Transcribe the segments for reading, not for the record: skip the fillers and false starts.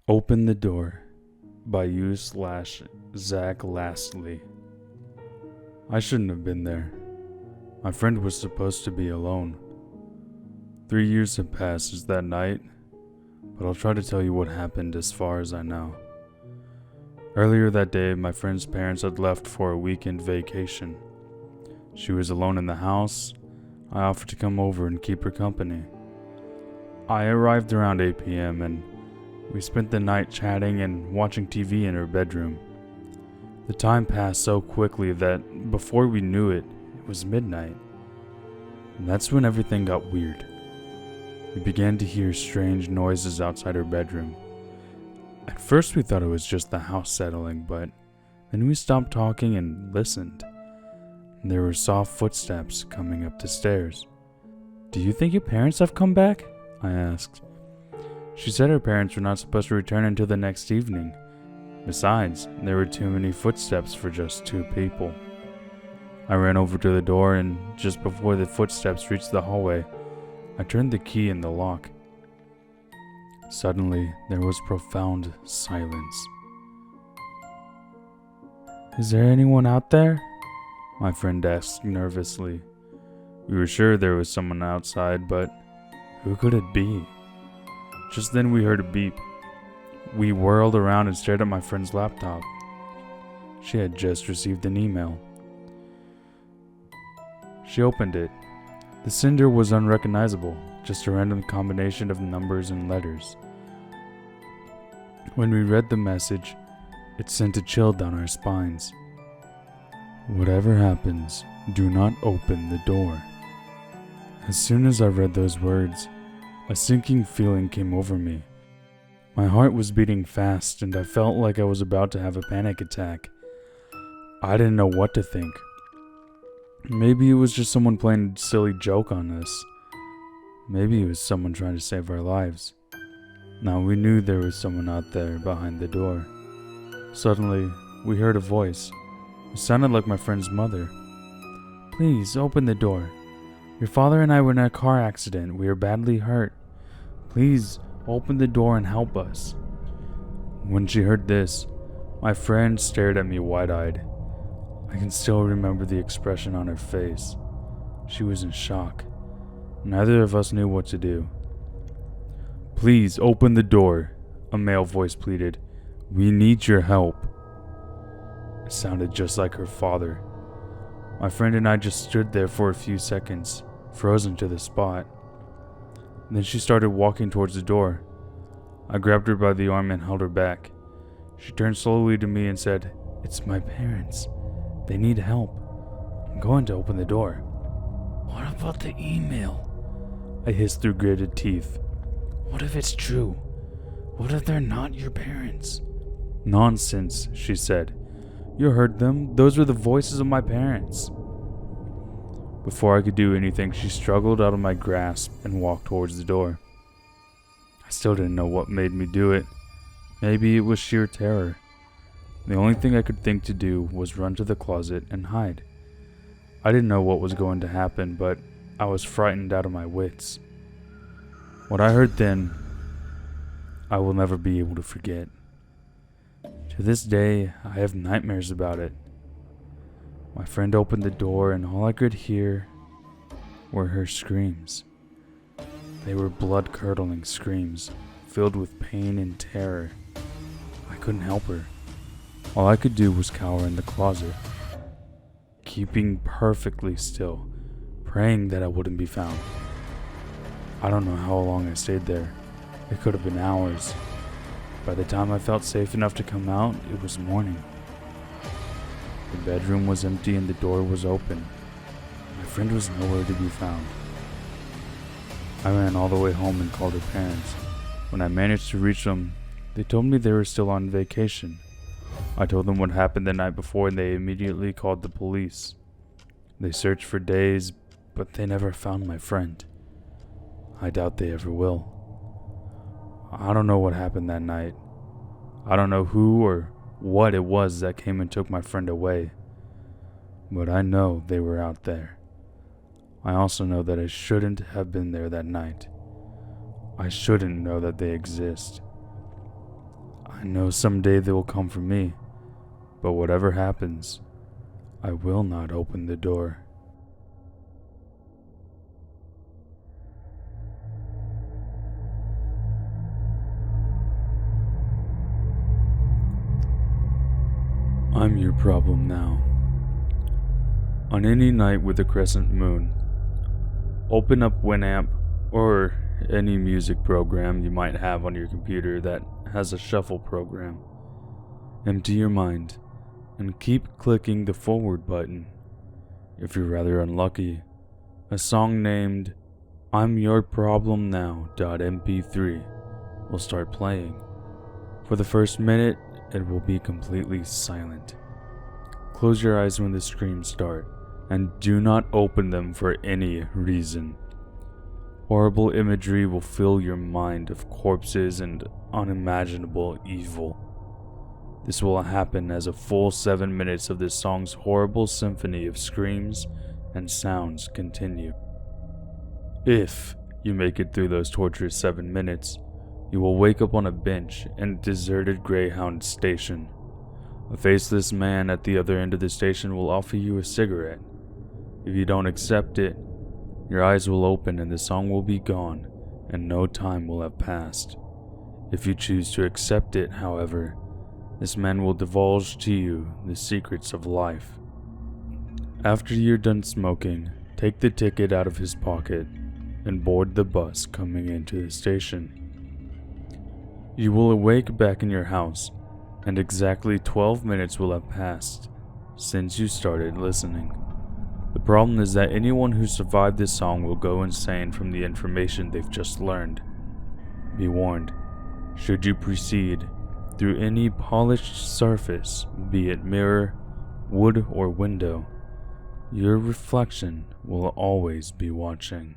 Open the Door by Zaclastry. I shouldn't have been there. My friend was supposed to be alone. 3 years have passed since that night, but I'll try to tell you what happened as far as I know. Earlier that day, my friend's parents had left for a weekend vacation. She was alone in the house. I offered to come over and keep her company. I arrived around 8 p.m. and we spent the night chatting and watching TV in her bedroom. The time passed so quickly that before we knew it, it was midnight. And that's when everything got weird. We began to hear strange noises outside her bedroom. At first we thought it was just the house settling, but then we stopped talking and listened. There were soft footsteps coming up the stairs. "Do you think your parents have come back?" I asked. She said her parents were not supposed to return until the next evening. Besides, there were too many footsteps for just 2 people. I ran over to the door, and just before the footsteps reached the hallway, I turned the key in the lock. Suddenly, there was profound silence. "Is there anyone out there?" my friend asked nervously. We were sure there was someone outside, but who could it be? Just then we heard a beep. We whirled around and stared at my friend's laptop. She had just received an email. She opened it. The sender was unrecognizable, just a random combination of numbers and letters. When we read the message, it sent a chill down our spines. "Whatever happens, do not open the door." As soon as I read those words, a sinking feeling came over me. My heart was beating fast, and I felt like I was about to have a panic attack. I didn't know what to think. Maybe it was just someone playing a silly joke on us. Maybe it was someone trying to save our lives. Now we knew there was someone out there behind the door. Suddenly, we heard a voice. It sounded like my friend's mother. "Please, open the door. Your father and I were in a car accident. We are badly hurt. Please, open the door and help us." When she heard this, my friend stared at me wide-eyed. I can still remember the expression on her face. She was in shock. Neither of us knew what to do. "Please, open the door," a male voice pleaded. "We need your help." It sounded just like her father. My friend and I just stood there for a few seconds, frozen to the spot. Then she started walking towards the door. I grabbed her by the arm and held her back. She turned slowly to me and said, "It's my parents. They need help. I'm going to open the door." "What about the email?" I hissed through gritted teeth. "What if it's true? What if they're not your parents?" "Nonsense," she said. "You heard them. Those were the voices of my parents." Before I could do anything, she struggled out of my grasp and walked towards the door. I still didn't know what made me do it. Maybe it was sheer terror. The only thing I could think to do was run to the closet and hide. I didn't know what was going to happen, but I was frightened out of my wits. What I heard then, I will never be able to forget. To this day, I have nightmares about it. My friend opened the door, and all I could hear were her screams. They were blood-curdling screams, filled with pain and terror. I couldn't help her. All I could do was cower in the closet, keeping perfectly still, praying that I wouldn't be found. I don't know how long I stayed there. It could have been hours. By the time I felt safe enough to come out, it was morning. The bedroom was empty and the door was open. My friend was nowhere to be found. I ran all the way home and called her parents. When I managed to reach them, they told me they were still on vacation. I told them what happened the night before, and they immediately called the police. They searched for days, but they never found my friend. I doubt they ever will. I don't know what happened that night. I don't know who or what it was that came and took my friend away. But I know they were out there. I also know that I shouldn't have been there that night. I shouldn't know that they exist. I know someday they will come for me, but whatever happens, I will not open the door. I'm your problem now. On any night with a crescent moon, open up Winamp or any music program you might have on your computer that has a shuffle program. Empty your mind and keep clicking the forward button. If you're rather unlucky, a song named I'm Your Problem Now.mp3 will start playing. For the first minute, it will be completely silent. Close your eyes when the screams start, and do not open them for any reason. Horrible imagery will fill your mind of corpses and unimaginable evil. This will happen as a full 7 minutes of this song's horrible symphony of screams and sounds continue. If you make it through those torturous 7 minutes, you will wake up on a bench in a deserted Greyhound station. A faceless man at the other end of the station will offer you a cigarette. If you don't accept it, your eyes will open and the song will be gone, and no time will have passed. If you choose to accept it, however, this man will divulge to you the secrets of life. After you're done smoking, take the ticket out of his pocket and board the bus coming into the station. You will awake back in your house, and exactly 12 minutes will have passed since you started listening. The problem is that anyone who survived this song will go insane from the information they've just learned. Be warned, should you proceed through any polished surface, be it mirror, wood, or window, your reflection will always be watching.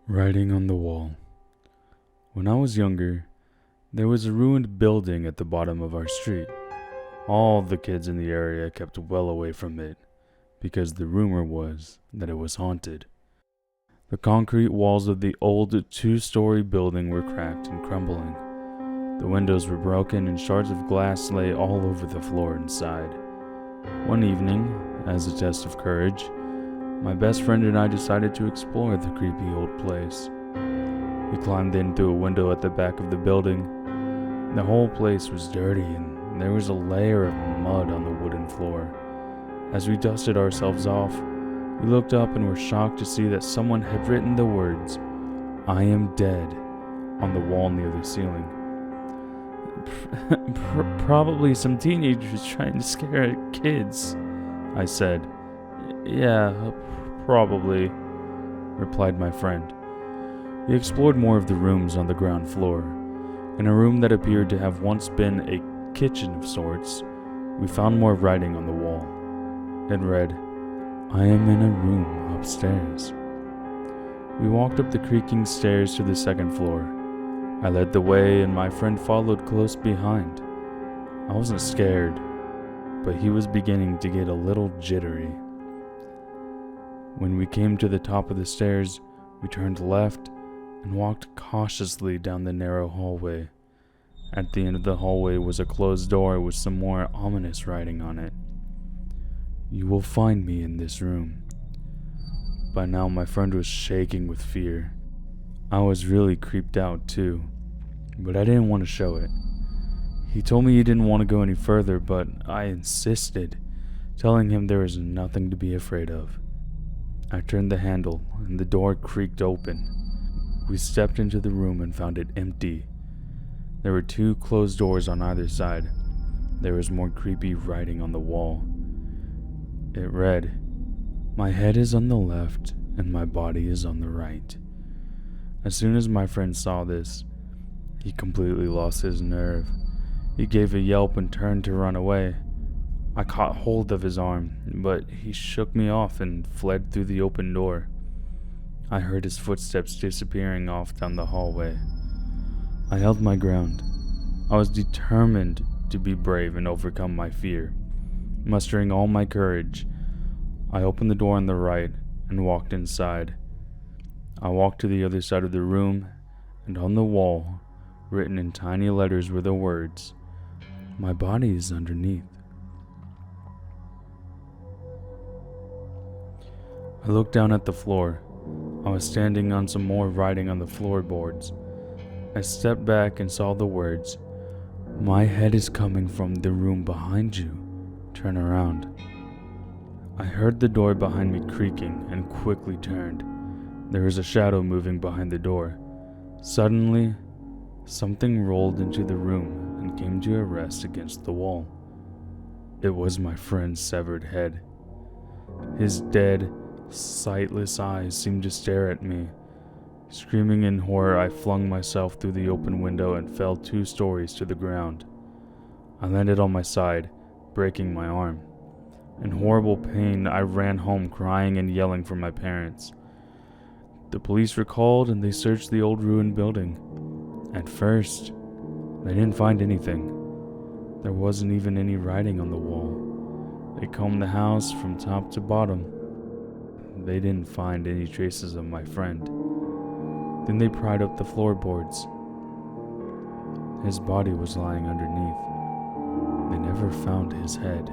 Writing on the wall. When I was younger, there was a ruined building at the bottom of our street. All the kids in the area kept well away from it, because the rumor was that it was haunted. The concrete walls of the old 2-story building were cracked and crumbling. The windows were broken and shards of glass lay all over the floor inside. One evening, as a test of courage, my best friend and I decided to explore the creepy old place. We climbed in through a window at the back of the building. The whole place was dirty and there was a layer of mud on the wooden floor. As we dusted ourselves off, we looked up and were shocked to see that someone had written the words, "I am dead," on the wall near the ceiling. Probably some teenagers trying to scare kids, I said. Yeah, probably, replied my friend. We explored more of the rooms on the ground floor. In a room that appeared to have once been a kitchen of sorts, we found more writing on the wall. It read, "I am in a room upstairs." We walked up the creaking stairs to the second floor. I led the way and my friend followed close behind. I wasn't scared, but he was beginning to get a little jittery. When we came to the top of the stairs, we turned left and walked cautiously down the narrow hallway. At the end of the hallway was a closed door with some more ominous writing on it. "You will find me in this room." By now my friend was shaking with fear. I was really creeped out too, but I didn't want to show it. He told me he didn't want to go any further, but I insisted, telling him there was nothing to be afraid of. I turned the handle and the door creaked open. We stepped into the room and found it empty. There were 2 closed doors on either side. There was more creepy writing on the wall. It read, "My head is on the left and my body is on the right." As soon as my friend saw this, he completely lost his nerve. He gave a yelp and turned to run away. I caught hold of his arm, but he shook me off and fled through the open door. I heard his footsteps disappearing off down the hallway. I held my ground. I was determined to be brave and overcome my fear. Mustering all my courage, I opened the door on the right and walked inside. I walked to the other side of the room, and on the wall, written in tiny letters, were the words, "My body is underneath." I looked down at the floor. I was standing on some more writing on the floorboards. I stepped back and saw the words, "My head is coming from the room behind you. Turn around." I heard the door behind me creaking and quickly turned. There was a shadow moving behind the door. Suddenly, something rolled into the room and came to a rest against the wall. It was my friend's severed head. His dead, sightless eyes seemed to stare at me. Screaming in horror, I flung myself through the open window and fell 2 stories to the ground. I landed on my side, breaking my arm. In horrible pain, I ran home crying and yelling for my parents. The police were called and they searched the old ruined building. At first, they didn't find anything. There wasn't even any writing on the wall. They combed the house from top to bottom. They didn't find any traces of my friend. Then they pried up the floorboards. His body was lying underneath. They never found his head.